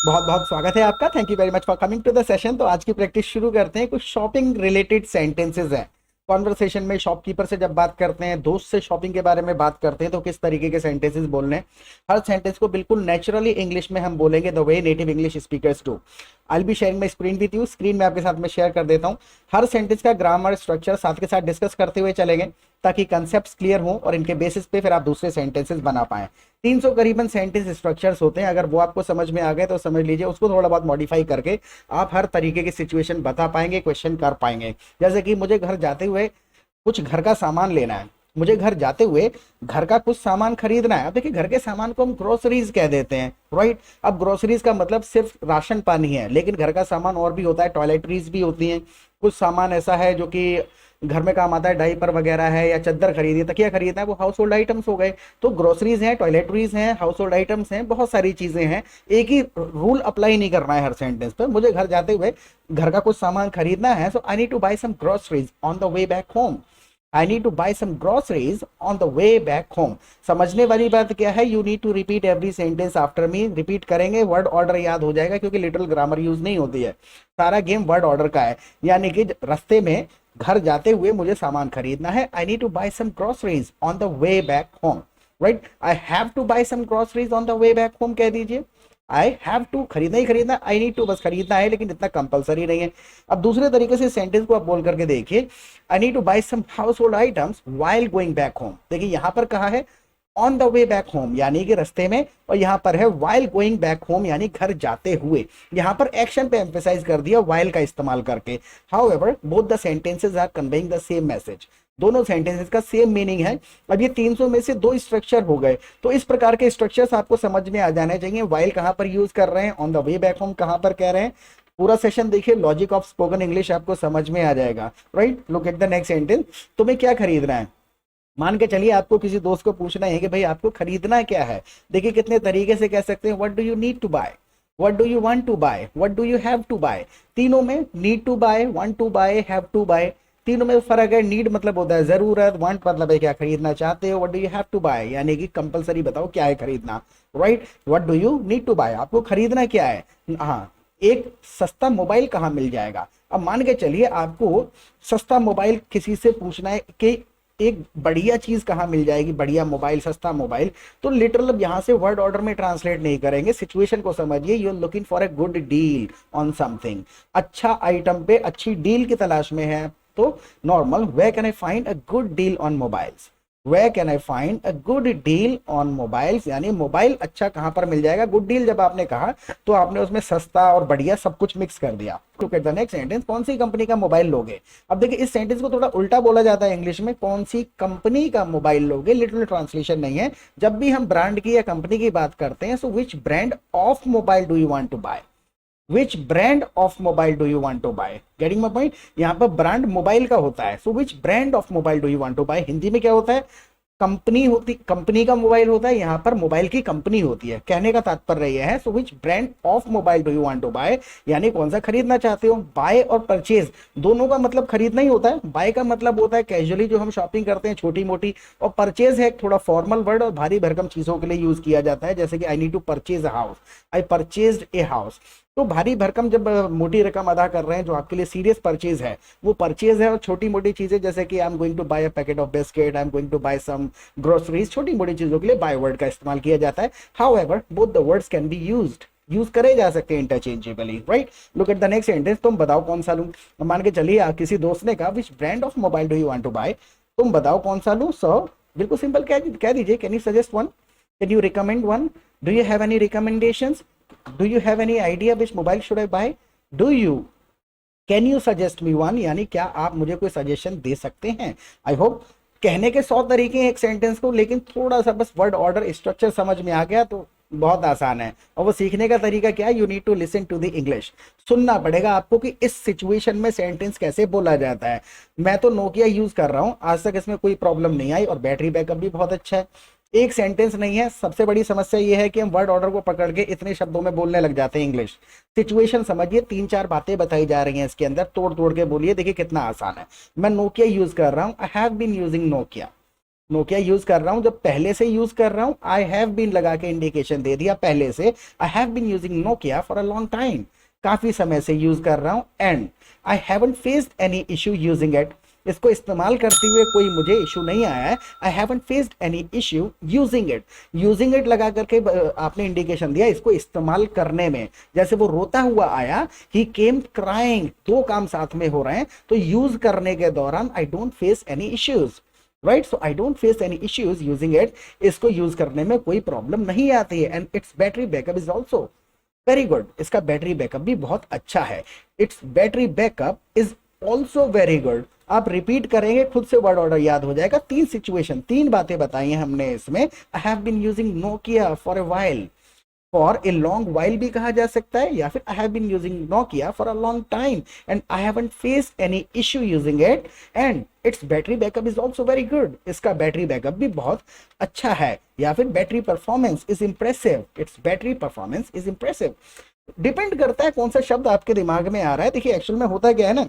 बहुत बहुत स्वागत है आपका। Thank you very much for coming to the session. तो आज की प्रैक्टिस शुरू करते हैं। कुछ शॉपिंग रिलेटेड सेंटेंसेस हैं। कॉन्वर्सेशन में शॉपकीपर से जब बात करते हैं, दोस्त से शॉपिंग के बारे में बात करते हैं, तो किस तरीके के सेंटेंसेस बोलने हैं। हर सेंटेंस को बिल्कुल नेचुरली इंग्लिश में हम बोलेंगे, the way native English speakers do. I be sharing my screen with you. Screen में आपके साथ में शेयर कर देता हूँ। हर सेंटेंस का ग्रामर स्ट्रक्चर साथ के साथ डिस्कस करते हुए चलेंगे, ताकि कंसेप्ट क्लियर हो और इनके बेसिस पे फिर आप दूसरे सेंटेंसेस बना पाएं। 300 करीबन सेंटेंस स्ट्रक्चर्स होते हैं। अगर वो आपको समझ में आ गए तो समझ लीजिए, उसको थोड़ा बहुत मॉडिफाई करके आप हर तरीके की सिचुएशन बता पाएंगे, क्वेश्चन कर पाएंगे। जैसे कि मुझे घर जाते हुए कुछ घर का सामान लेना है, मुझे घर जाते हुए घर का कुछ सामान खरीदना है। अब देखिए, घर के सामान को हम ग्रोसरीज कह देते हैं, राइट। अब ग्रोसरीज का मतलब सिर्फ राशन पानी है, लेकिन घर का सामान और भी होता है, टॉयलेटरीज भी होती हैं। कुछ सामान ऐसा है जो कि घर में काम आता है, डाइपर वगैरह है, या चादर खरीदी, तकिया खरीदना है, वो हाउस होल्ड आइटम्स हो गए। तो ग्रोसरीज हैं, टॉयलेटरीज हैं, हाउस होल्ड आइटम्स हैं, बहुत सारी चीजें हैं। एक ही रूल अप्लाई नहीं करना है हर सेंटेंस पर। मुझे घर जाते हुए घर का कुछ सामान खरीदना है, so I need to buy some groceries on the way back home. I need to buy some groceries on the way back home. समझने वाली बात क्या है, you need to repeat every sentence after me. Repeat करेंगे, word order याद हो जाएगा, क्योंकि लिटिल ग्रामर यूज नहीं होती है। सारा गेम वर्ड ऑर्डर का है। यानी कि रास्ते में घर जाते हुए मुझे सामान खरीदना है, I need to buy some groceries on the way back home, right. I have to buy some groceries on the way back home कह दीजिए। आई हैव टू, खरीदना ही खरीदना, आई नीड टू बस खरीदना है, लेकिन इतना कंपलसरी नहीं है। अब दूसरे तरीके से सेंटेंस को आप बोल करके देखिए, I need to buy some household items while going back home. देखिए यहां पर कहा है on the way back home, यानी कि रास्ते में, और यहां पर है वाइल गोइंग बैक होम, यानी घर जाते हुए। यहां पर एक्शन पे एम्फेसाइज कर दिया वाइल का इस्तेमाल करके। However both the sentences are conveying the same message. दोनों सेंटेंसेस का सेम मीनिंग है। अब ये 300 में से 2 स्ट्रक्चर हो गए, तो इस प्रकार के स्ट्रक्चर्स आपको समझ में आ जाने चाहिए। वाइल कहां पर यूज कर रहे हैं, on the way back home कहां पर कह रहे हैं। पूरा सेशन देखिए, लॉजिक ऑफ स्पोकन इंग्लिश आपको समझ में आ जाएगा, right. Look at the next sentence. तुम्हें क्या खरीदना है। मान के चलिए आपको किसी दोस्त को पूछना है कि भाई आपको खरीदना क्या है। देखिए कितने तरीके से कह सकते हैं, what do you need to buy, what do you want to buy, what do you have to buy. तीनों में need to buy, want to buy, have to buy, तीनों में फर्क है। नीड मतलब होता है जरूरत, वांट मतलब है क्या खरीदना चाहते हो, what do you have to buy यानी कि कंपलसरी बताओ क्या है खरीदना, right. What do you need to buy, आपको खरीदना क्या है। हाँ, एक सस्ता मोबाइल कहाँ मिल जाएगा। अब मान के चलिए आपको सस्ता मोबाइल किसी से पूछना है कि एक बढ़िया चीज कहाँ मिल जाएगी, बढ़िया मोबाइल, सस्ता मोबाइल। तो लिटरल यहां से वर्ड ऑर्डर में ट्रांसलेट नहीं करेंगे, सिचुएशन को समझिए। You are looking for a good deal on something. अच्छा आइटम पे अच्छी डील की तलाश में है, तो normal where can I find a good deal on mobiles, where can I find a good deal on mobiles, यानी मोबाइल अच्छा कहां पर मिल जाएगा। गुड डील जब आपने कहा तो आपने उसमें सस्ता और बढ़िया सब कुछ मिक्स कर दिया। Look at the next sentence. कौन सी कंपनी का मोबाइल लोगे। अब देखिए इस सेंटेंस को थोड़ा उल्टा बोला जाता है इंग्लिश में, कौन सी कंपनी का मोबाइल लोगे, लिटरल ट्रांसलेशन नहीं है। जब भी हम ब्रांड की या कंपनी की बात करते हैं, so which brand of mobile do you want to buy, which brand of mobile do you want to buy. Getting my point. यहाँ पर ब्रांड मोबाइल का होता है, so which brand of mobile do you want to buy. Hindi में क्या होता है, company होती, कंपनी का मोबाइल होता है, यहाँ पर मोबाइल की कंपनी होती है। कहने का तात्पर्य यह है, so which brand of mobile do you want to buy, यानी कौन सा खरीदना चाहते हो। बाय और परचेज दोनों का मतलब खरीदना ही होता है। बाय का मतलब होता है कैजुअली जो हम शॉपिंग करते हैं छोटी मोटी, और परचेज है थोड़ा फॉर्मल वर्ड और भारी भरकम चीजों के लिए यूज किया जाता है। जैसे कि I need to purchase a house, I purchased a house. तो भारी भरकम जब मोटी रकम अदा कर रहे हैं, जो आपके लिए सीरियस परचेज है, वो परचेज है। और छोटी मोटी चीजें जैसे कि I am going to buy a packet of biscuit, I am going to buy some groceries, छोटी मोटी चीजों के लिए बाय वर्ड का इस्तेमाल किया जाता है। However both the words can be used, use करे जा सकते हैं interchangeably, right. Look at the next sentence. तुम बताओ कौन सा लूं। मान के चलिए किसी दोस्त ने कहा which brand of mobile do you want to buy, तुम बताओ कौन सा लूं। सो बिल्कुल सिंपल कह दीजिए, can you suggest one, can you recommend one, do you have any recommendations, do you have any idea which mobile should I buy, do you, can you suggest me one, यानी क्या आप मुझे कोई suggestion दे सकते हैं। I hope कहने के 100 तरीके हैं एक सेंटेंस को, लेकिन थोड़ा सा बस वर्ड ऑर्डर स्ट्रक्चर समझ में आ गया तो बहुत आसान है। और वो सीखने का तरीका क्या है, you need to listen to the English. सुनना पड़ेगा आपको कि इस सिचुएशन में सेंटेंस कैसे बोला जाता है। मैं तो नोकिया यूज कर रहा हूं, आज तक इसमें कोई प्रॉब्लम नहीं आई, और बैटरी बैकअप भी बहुत अच्छा है। एक सेंटेंस नहीं है। सबसे बड़ी समस्या यह है कि हम वर्ड ऑर्डर को पकड़ के इतने शब्दों में बोलने लग जाते हैं इंग्लिश। सिचुएशन समझिए, 3-4 बातें बताई जा रही हैं इसके अंदर, तोड़ तोड़ के बोलिए। देखिए कितना आसान है। मैं नोकिया यूज कर रहा हूं, I have been using Nokia. Nokia use कर रहा हूं, जब पहले से यूज कर रहा हूं, आई हैव बीन लगा के इंडिकेशन दे दिया पहले से, I have been using Nokia for a long time, काफी समय से यूज कर रहा हूं, and I haven't faced any issue using it, इसको इस्तेमाल करते हुए कोई मुझे इशू नहीं आया है, आई haven't faced any issue using it लगा करके आपने इंडिकेशन दिया इसको इस्तेमाल करने में, जैसे वो रोता हुआ आया, ही केम क्राइंग, दो काम साथ में हो रहे हैं, तो यूज करने के दौरान I don't face any issues, right, so I don't face any issues using it, इसको यूज करने में कोई प्रॉब्लम नहीं आती है, and its battery backup is also very good, इसका बैटरी बैकअप भी बहुत अच्छा है, it's battery backup is also very good. आप रिपीट करेंगे खुद से वर्ड ऑर्डर याद हो जाएगा, तीन सिचुएशन, तीन बातें बताई हैं हमने इसमें, I have been using Nokia for a while, for a long while भी कहा जा सकता है, या फिर I have been using Nokia for a long time and I haven't faced any issue using it, and its battery backup is also very good, इसका battery backup भी बहुत अच्छा है, या फिर battery performance is impressive, its battery performance is impressive. Depend करता है कौन सा शब्द आपके दिमाग में आ रहा है। देखिए एक्चुअल में होता क्या है ना,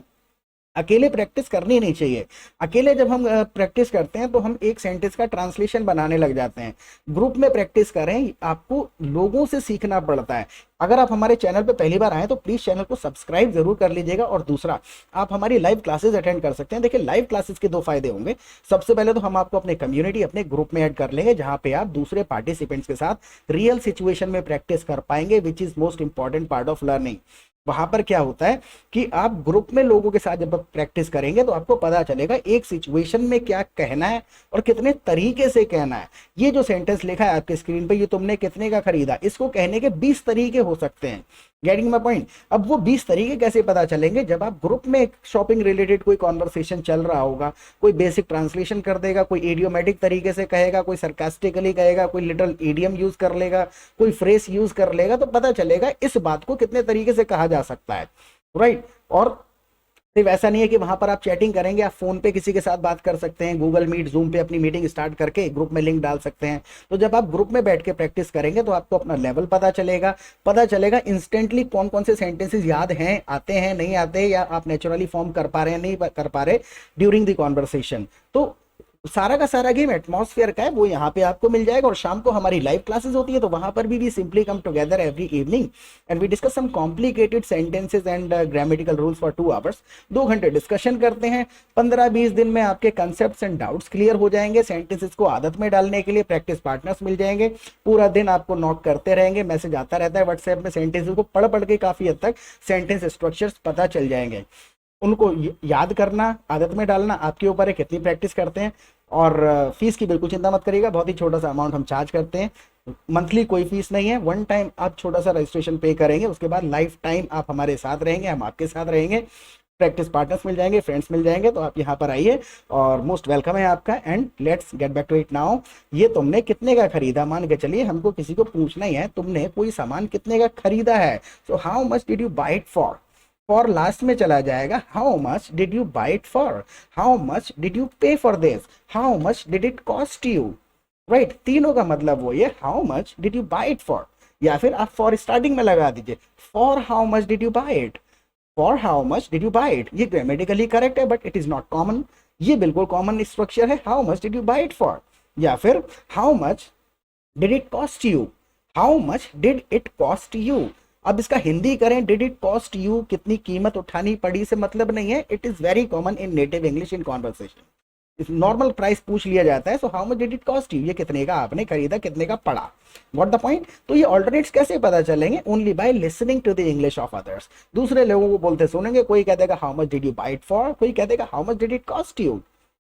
अकेले प्रैक्टिस करनी नहीं चाहिए, अकेले जब हम प्रैक्टिस करते हैं तो हम एक सेंटेंस का ट्रांसलेशन बनाने लग जाते हैं, ग्रुप में प्रैक्टिस करें, आपको लोगों से सीखना पड़ता है। अगर आप हमारे चैनल पे पहली बार आए तो प्लीज चैनल को सब्सक्राइब जरूर कर लीजिएगा, और दूसरा आप हमारी लाइव क्लासेस अटेंड कर सकते हैं। देखिए लाइव क्लासेस के दो फायदे होंगे, सबसे पहले तो हम आपको अपने कम्युनिटी, अपने ग्रुप में ऐड कर लेंगे, जहां पे आप दूसरे पार्टिसिपेंट्स के साथ रियल सिचुएशन में प्रैक्टिस कर पाएंगे, which is most important part of learning. वहां पर क्या होता है कि आप ग्रुप में लोगों के साथ जब आप प्रैक्टिस करेंगे तो आपको पता चलेगा एक सिचुएशन में क्या कहना है और कितने तरीके से कहना है। ये जो सेंटेंस लिखा है आपके स्क्रीन पे, ये तुमने कितने का खरीदा, इसको कहने के 20 तरीके हो सकते हैं, गेटिंग माय पॉइंट। अब वो 20 तरीके कैसे पता चलेंगे, जब आप ग्रुप में शॉपिंग रिलेटेड कोई कॉन्वर्सेशन चल रहा होगा, कोई बेसिक ट्रांसलेशन कर देगा, कोई इडियोमेटिक तरीके से कहेगा, कोई सरकास्टिकली कहेगा, कोई लिटिल इडियम यूज कर लेगा, कोई फ्रेज यूज कर लेगा, तो पता चलेगा इस बात को कितने तरीके से कहा जा सकता है, राइट। और सिर्फ ऐसा नहीं है कि वहां पर आप चैटिंग करेंगे, आप फोन पे किसी के साथ बात कर सकते हैं, गूगल मीट, जूम पे अपनी मीटिंग स्टार्ट करके ग्रुप में लिंक डाल सकते हैं। तो जब आप ग्रुप में बैठ के प्रैक्टिस करेंगे तो आपको अपना लेवल पता चलेगा इंस्टेंटली कौन कौन से सेंटेंसेस याद हैं, आते हैं, नहीं आते, या आप नेचुरली फॉर्म कर पा रहे हैं, नहीं कर पा रहे ड्यूरिंग द कॉन्वर्सेशन। तो सारा का सारा गेम एटमॉस्फेयर का है, वो यहाँ पे आपको मिल जाएगा। और शाम को हमारी लाइव क्लासेस होती है, तो वहां पर भी simply come together every evening and we discuss some complicated sentences and grammatical rules for 2 hours. 2 घंटे डिस्कशन करते हैं। 15-20 दिन में आपके कंसेप्ट्स एंड डाउट्स क्लियर हो जाएंगे। सेंटेंसेस को आदत में डालने के लिए प्रैक्टिस पार्टनर्स मिल जाएंगे। पूरा दिन आपको नॉक करते रहेंगे, मैसेज आता रहता है व्हाट्सएप में, सेंटेंसेस को पढ़ के काफी हद तक सेंटेंस स्ट्रक्चर्स पता चल जाएंगे। उनको याद करना, आदत में डालना आपके ऊपर है, कितनी प्रैक्टिस करते हैं। और फीस की बिल्कुल चिंता मत करिएगा, बहुत ही छोटा सा अमाउंट हम चार्ज करते हैं, मंथली कोई फीस नहीं है। वन टाइम आप छोटा सा रजिस्ट्रेशन पे करेंगे, उसके बाद लाइफ टाइम आप हमारे साथ रहेंगे, हम आपके साथ रहेंगे। प्रैक्टिस पार्टनर्स मिल जाएंगे, फ्रेंड्स मिल जाएंगे, तो आप यहाँ पर आइए और मोस्ट वेलकम है आपका। And let's get back to it now. ये तुमने कितने का खरीदा, मान के चलिए हमको किसी को पूछना ही है, तुमने कोई सामान कितने का खरीदा है। So how much did you buy it for, for last में चला जाएगा, how much did you buy it for, how much did you pay for this, how much did it cost you, right. तीनों का मतलब वो ये, how much did you buy it for, या फिर आप फॉर स्टार्टिंग में लगा दीजिए, for how much did you buy it, for how much did you buy it. ये ग्रामेटिकली करेक्ट है but it is not common, ये बिल्कुल कॉमन स्ट्रक्चर है, how much did you buy it for. या फिर how much did it cost you, how much did it cost you. अब इसका हिंदी करें, डिड इट कॉस्ट यू, कितनी कीमत उठानी पड़ी से मतलब नहीं है, it is very common in native English in conversation. Normal price पूछ लिया जाता है, so how much did it cost you, ये कितने का आपने खरीदा, कितने का पड़ा, व्हाट द पॉइंट। तो ये ऑल्टरनेट्स कैसे पता चलेंगे, only by listening to the English of others. दूसरे लोगों को बोलते सुनेंगे, कोई कह देगा how much did you buy it for, कोई कह देगा how much did it cost you,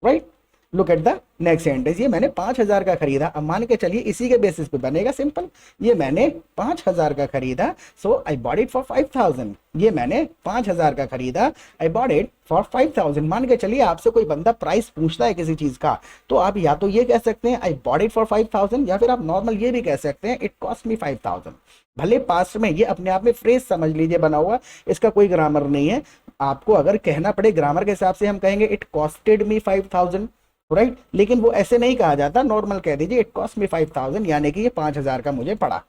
right. Look at the next sentence, ये मैंने 5,000 का खरीदा। अब मान के चलिए इसी के बेसिस पे बनेगा सिंपल, ये मैंने 5,000 का खरीदा, सो आई बॉट इट फॉर 5,000। ये मैंने 5,000 का खरीदा, आई बॉट इट फॉर 5,000। मान के चलिए आपसे कोई बंदा प्राइस पूछता है किसी चीज का, तो आप या तो ये कह सकते हैं आई बॉट इट फॉर 5,000, या फिर आप नॉर्मल ये भी कह सकते हैं इट कॉस्ट मी 5,000। भले पास्ट में, ये अपने आप में फ्रेज समझ लीजिए बना हुआ, इसका कोई ग्रामर नहीं है। आपको अगर कहना पड़े ग्रामर के हिसाब से हम कहेंगे इट कॉस्टेड मी 5,000, राइट। लेकिन वो ऐसे नहीं कहा जाता, नॉर्मल कह दीजिए इट कॉस्ट मी 5,000, यानी कि ये 5,000 का मुझे पड़ा,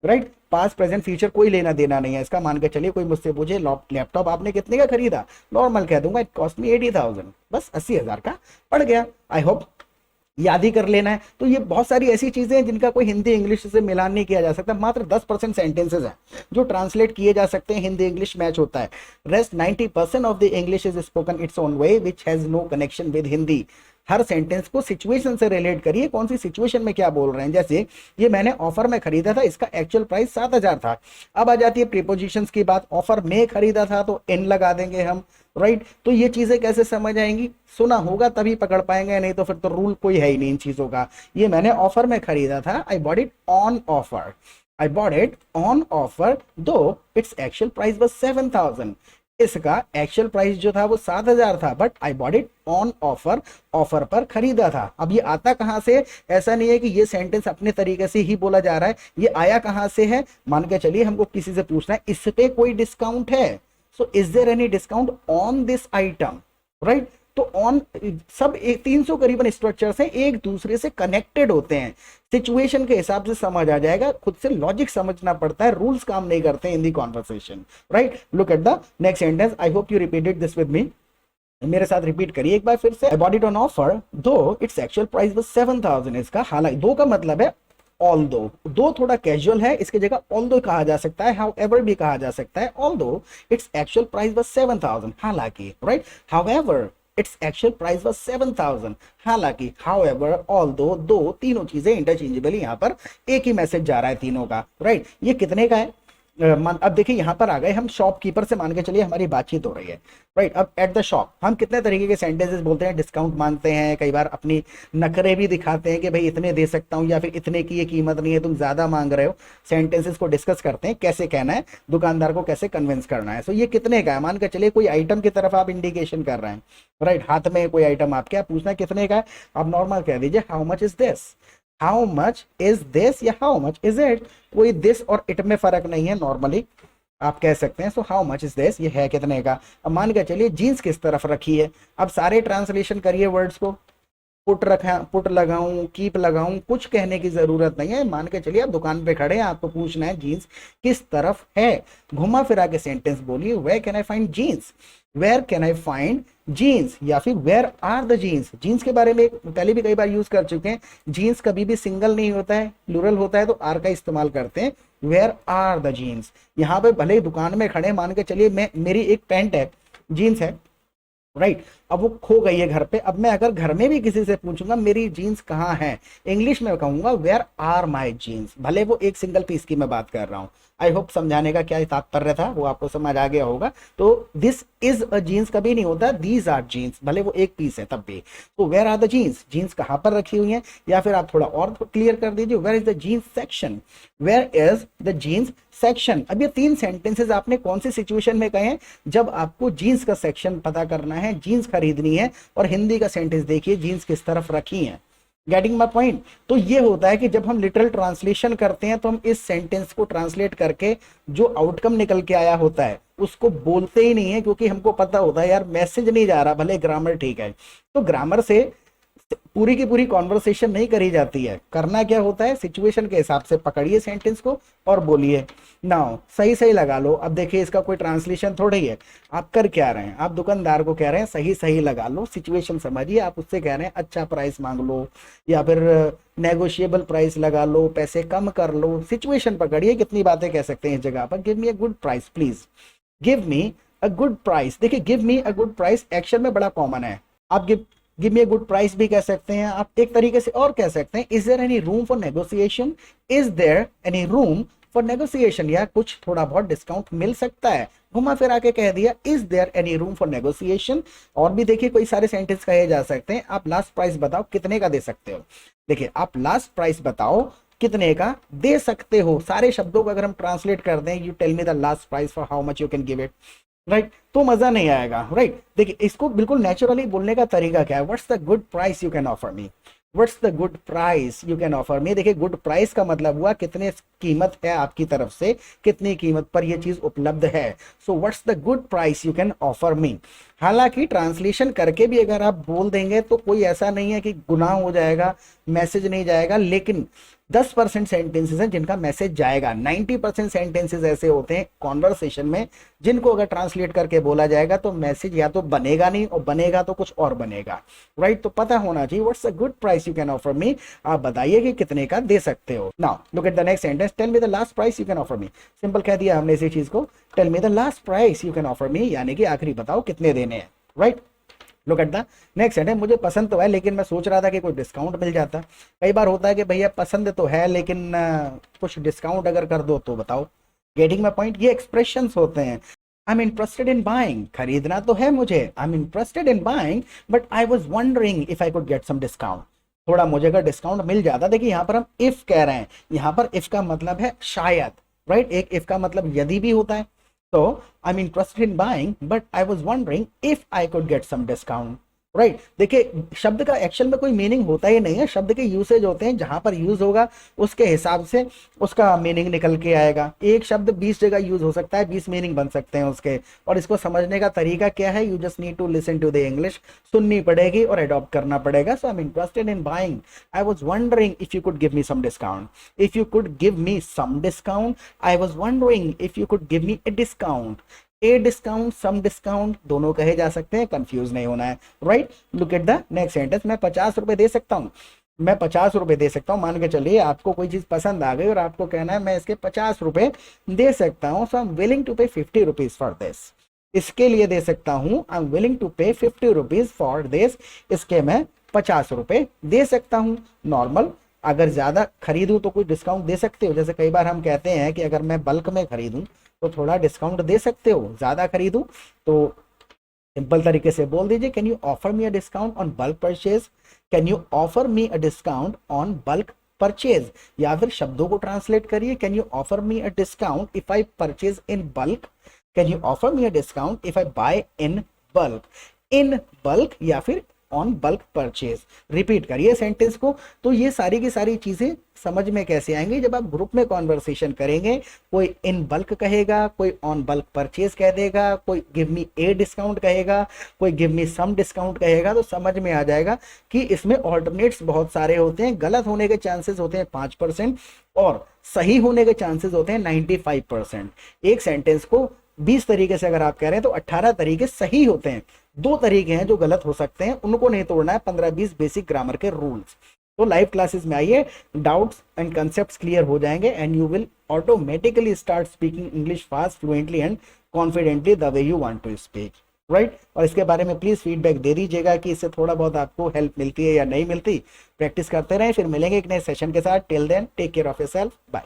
राइट। पास्ट प्रेजेंट फ्यूचर कोई लेना देना नहीं है इसका। मान के चलिए कोई मुझसे पूछे लैपटॉप आपने कितने का खरीदा, नॉर्मल कह दूंगा इट कॉस्ट मी 80,000, बस 80,000 का पड़ गया। आई होप याद ही कर लेना है। तो ये बहुत सारी ऐसी चीजें हैं जिनका कोई हिंदी इंग्लिश से मिलान नहीं किया जा सकता। मात्र 10% सेंटेंसेस हैं जो ट्रांसलेट किए जा सकते हैं, हिंदी इंग्लिश मैच होता है। Rest 90% of the English is spoken its own way which has no connection with Hindi. हर सेंटेंस को सिचुएशन से रिलेट करिए, कौन सी सिचुएशन में क्या बोल रहे हैं। जैसे ये मैंने ऑफर में खरीदा था, इसका एक्चुअल प्राइस 7,000 था। अब आ जाती है प्रीपोजिशंस की बात, ऑफर में खरीदा था तो इन लगा देंगे हम, राइट। तो ये चीजें कैसे समझ आएंगी, सुना होगा तभी पकड़ पाएंगे, नहीं तो फिर तो रूल कोई है ही नहीं इन चीजों का। ये मैंने ऑफर में खरीदा था, आई bought it on offer, I bought it on offer though its actual price was 7,000। इसका एक्चुअल प्राइस जो था वो 7,000 था, but I bought it on offer, offer पर खरीदा था। अब ये आता कहां से, ऐसा नहीं है कि ये सेंटेंस अपने तरीके से ही बोला जा रहा है, ये आया कहां से है। मान के चलिए हमको किसी से पूछना है इस पे कोई डिस्काउंट है, so is there any discount on this item, right. तो ऑन सब 300 करीबन स्ट्रक्चर्स हैं, एक दूसरे से कनेक्टेड होते हैं। सिचुएशन के हिसाब से समझ आ जाएगा, खुद से लॉजिक समझना पड़ता है, रूल्स काम नहीं करते हैं in the conversation, right. Look at the next sentence, I hope you repeated this with me, मेरे साथ रिपीट करिए एक बार फिर से। I bought it on offer though its actual price was 7,000। इसका हालांकि दो का मतलब है ऑल्दो, दो थोड़ा कैजुअल है, इसकी जगह ऑल्दो कहा जा सकता है, हाउएवर भी कहा जा सकता है। Although it's actual price was 7,000, हालांकि, right. However it's actual price was 7,000, हालांकि, हाउएवर, ऑल्दो, दो तीनों चीजें इंटरचेंजेबल, यहां पर एक ही मैसेज जा रहा है तीनों का, राइट। ये कितने का है, अब देखिए यहां पर आ गए हम शॉपकीपर से, मान के चलिए हमारी बातचीत हो रही है, राइट। अब एट द शॉप हम कितने तरीके के सेंटेंसेस बोलते हैं, डिस्काउंट मांगते हैं, कई बार अपनी नखरे भी दिखाते हैं कि भाई इतने दे सकता हूं, या फिर इतने की ये कीमत नहीं है, तुम ज्यादा मांग रहे हो। सेंटेंसेस को डिस्कस करते हैं, कैसे कहना है, दुकानदार को कैसे कन्विंस करना है। सो ये कितने का है, मान के चलिए कोई आइटम की तरफ आप इंडिकेशन कर रहे हैं, राइट। हाथ में कोई आइटम आपके, आप पूछना है कितने का है, आप नॉर्मल कह दीजिए how much is this, how much is this या हाउ मच इज इट। कोई दिस और इट में फर्क नहीं है, नॉर्मली आप कह सकते हैं। सो हाउ मच इज दिस, ये है कितने का। अब मान के चलिए जीन्स किस तरफ रखी है, अब सारे ट्रांसलेशन करिए वर्ड्स को, पुट रखा, पुट लगाऊं, कीप लगाऊं, कुछ कहने की जरूरत नहीं है। मान के चलिए आप दुकान पे खड़े हैं, आपको पूछना है जीन्स किस तरफ है, घुमा फिरा के सेंटेंस बोलिए, where can I find jeans, where can I find jeans, या फिर where are the jeans. Jeans के बारे में पहले भी कई बार यूज कर चुके हैं, जीन्स कभी भी सिंगल नहीं होता है, प्लूरल होता है तो आर का इस्तेमाल करते हैं, वेयर आर द जीन्स। यहाँ पे भले ही दुकान में खड़े, मान के चलिए मैं, मेरी एक पैंट है, जीन्स है, राइट। अब वो खो गई है घर पे, अब मैं अगर घर में भी किसी से पूछूंगा मेरी जीन्स कहाँ है, इंग्लिश में कहूंगा वेयर आर माई जीन्स, भले वो एक सिंगल पीस की मैं बात कर रहा हूँ। आई होप समझाने का क्या तात्पर्य था वो आपको समझ आ गया होगा। तो दिस इज अ जीन्स कभी नहीं होता, दीज आर जीन्स, भले वो एक पीस है तब भी। तो where are the jeans, jeans कहाँ पर रखी हुई है, या फिर आप थोड़ा और क्लियर कर दीजिए, where is the jeans section, where is the jeans section. अब ये 3 सेंटेंसेस आपने कौन सी सिचुएशन में कहे हैं, जब आपको जीन्स का सेक्शन पता करना है, जीन्स खरीदनी है, और हिंदी का सेंटेंस देखिए जीन्स किस तरफ रखी है। Getting my point. तो ये होता है कि जब हम लिटरल ट्रांसलेशन करते हैं तो हम इस सेंटेंस को ट्रांसलेट करके जो आउटकम निकल के आया होता है उसको बोलते ही नहीं है, क्योंकि हमको पता होता है यार मैसेज नहीं जा रहा, भले ग्रामर ठीक है। तो ग्रामर से पूरी की पूरी कॉन्वर्सेशन नहीं करी जाती है, करना क्या होता है, सिचुएशन के हिसाब से पकड़िए सेंटेंस को और बोलिए। नाउ सही सही लगा लो। अब देखिए इसका कोई ट्रांसलेशन थोड़ी है, आप कर क्या रहे हैं, आप दुकानदार को कह रहे हैं सही सही लगा लो, सिचुएशन समझिए, आप उससे कह रहे हैं अच्छा प्राइस मांग लो, या फिर नेगोशिएबल प्राइस लगा लो, पैसे कम कर लो। सिचुएशन पकड़िए, कितनी बातें कह सकते हैं इस जगह पर, give me a good price please, give me a good price. देखिए give me a good price action में बड़ा कॉमन है, आप give me a good price भी कह सकते हैं, आप एक तरीके से और कह सकते हैं is there any room for negotiation, is there any room for negotiation, या कुछ थोड़ा बहुत डिस्काउंट मिल सकता है, घुमा फिरा के कह दिया is there any room for negotiation. और भी देखिए कोई सारे सेंटेंस कहे जा सकते हैं, आप लास्ट प्राइस बताओ कितने का दे सकते हो। देखिए आप लास्ट प्राइस बताओ कितने का दे सकते हो, सारे शब्दों को अगर हम ट्रांसलेट कर दें, you tell me the last price for how much you can give it, right, तो मजा नहीं आएगा, राइट। देखिए इसको बिल्कुल नेचुरली बोलने का तरीका क्या है, what's the good price you can offer me, what's the good price you can offer मी। देखिए गुड प्राइस का मतलब हुआ कितने कीमत है आपकी तरफ से, कितनी कीमत पर ये चीज उपलब्ध है। So what's the good price you can offer मी। हालांकि ट्रांसलेशन करके भी अगर आप बोल देंगे तो कोई ऐसा नहीं है कि गुनाह हो जाएगा, मैसेज नहीं जाएगा, लेकिन 10% सेंटेंसेस हैं जिनका मैसेज जाएगा। 90% सेंटेंसेस ऐसे होते हैं कॉन्वर्सेशन में जिनको अगर ट्रांसलेट करके बोला जाएगा तो मैसेज या तो बनेगा नहीं, और बनेगा तो कुछ और बनेगा, राइट। तो पता होना चाहिए what's a good price you can offer me, आप बताइए कि कितने का दे सकते हो। Now look at the next sentence, tell me the last price you can offer me. Simple कह दिया हमने इसी चीज को, tell me the last price you can offer me, यानी कि आखिरी बताओ कितने देने हैं, right. Look at the next sentence, मुझे पसंद तो है लेकिन मैं सोच रहा था कि कोई डिस्काउंट मिल जाता। कई बार होता है कि भैया पसंद तो है लेकिन कुछ डिस्काउंट अगर कर दो तो बताओ। गेटिंग माई पॉइंट, ये एक्सप्रेशंस होते हैं। I am interested in buying, खरीदना तो है मुझे, I am interested in buying but I was wondering if I could get some discount. थोड़ा मुझे अगर डिस्काउंट मिल जाता। देखिए यहाँ पर हम इफ कह रहे हैं, यहाँ पर इफ का मतलब है शायद, राइट। एक इफ का मतलब यदि भी होता है। तो I am interested in buying but I was wondering if I could get some discount, right. देखिए शब्द का एक्चुअल में कोई मीनिंग होता ही नहीं है, शब्द के यूसेज होते हैं, जहां पर यूज होगा उसके हिसाब से उसका मीनिंग निकल के आएगा। एक शब्द 20 जगह यूज हो सकता है, 20 मीनिंग बन सकते हैं उसके। और इसको समझने का तरीका क्या है, you just need to listen to the English, सुननी पड़ेगी और अडॉप्ट करना पड़ेगा। So I am interested in buying, I was wondering if you could give me some discount, if you could give me some discount, I was wondering if you could give me a discount. A discount, some discount दोनों कहे जा सकते हैं, confuse नहीं होना है, right. Look at the next sentence, मैं 50 रुपए दे सकता हूँ, मैं 50 रुपए दे सकता हूँ। मान के चलिए आपको कोई चीज पसंद आ गई और आपको कहना है मैं इसके 50 रुपए दे सकता हूँ। सो आई एम विलिंग टू पे 50 रुपीज फॉर दिस, इसके लिए दे सकता हूँ। आई एम विलिंग टू पे 50 रुपीज फॉर दिस, इसके मैं 50 रुपए दे सकता हूँ। नॉर्मल, अगर ज्यादा खरीदूं तो कोई डिस्काउंट दे सकते हो। जैसे कई बार हम कहते हैं कि अगर मैं बल्क में खरीदूं तो थोड़ा डिस्काउंट दे सकते हो, ज्यादा खरीदूं तो सिंपल तरीके से बोल दीजिए, can you offer me a discount on bulk purchase, can you offer me a discount on bulk purchase. या फिर शब्दों को ट्रांसलेट करिए, can you offer me a discount if I purchase in bulk, can you offer me a discount if I buy in bulk या फिर on bulk purchase. Repeat करिए sentence को। तो ये सारी की सारी चीजें समझ में कैसे आएंगी, जब आप ग्रुप में कॉन्वर्सेशन करेंगे। कोई इन बल्क कहेगा, कोई ऑन बल्क परचेज कह देगा, कोई गिव मी ए डिस्काउंट कहेगा, कोई गिव मी सम डिस्काउंट कहेगा, तो समझ में आ जाएगा कि इसमें ऑल्टरनेट्स बहुत सारे होते हैं। गलत होने के चांसेस होते हैं 5% और सही होने के चांसेस होते हैं 95%। एक सेंटेंस को 20 तरीके से अगर आप कह रहे हैं तो 18 तरीके सही होते हैं, 2 तरीके हैं जो गलत हो सकते हैं, उनको नहीं तोड़ना है। 15-20 बेसिक ग्रामर के रूल्स। तो लाइव क्लासेस में आइए, डाउट्स एंड कंसेप्ट्स क्लियर हो जाएंगे and you will automatically start speaking English fast, fluently and confidently the way you want to speak, right. और इसके बारे में प्लीज फीडबैक दे दीजिएगा कि इससे थोड़ा बहुत आपको हेल्प मिलती है या नहीं मिलती। प्रैक्टिस करते रहें, फिर मिलेंगे एक नए सेशन के साथ। Till then take care of yourself, bye.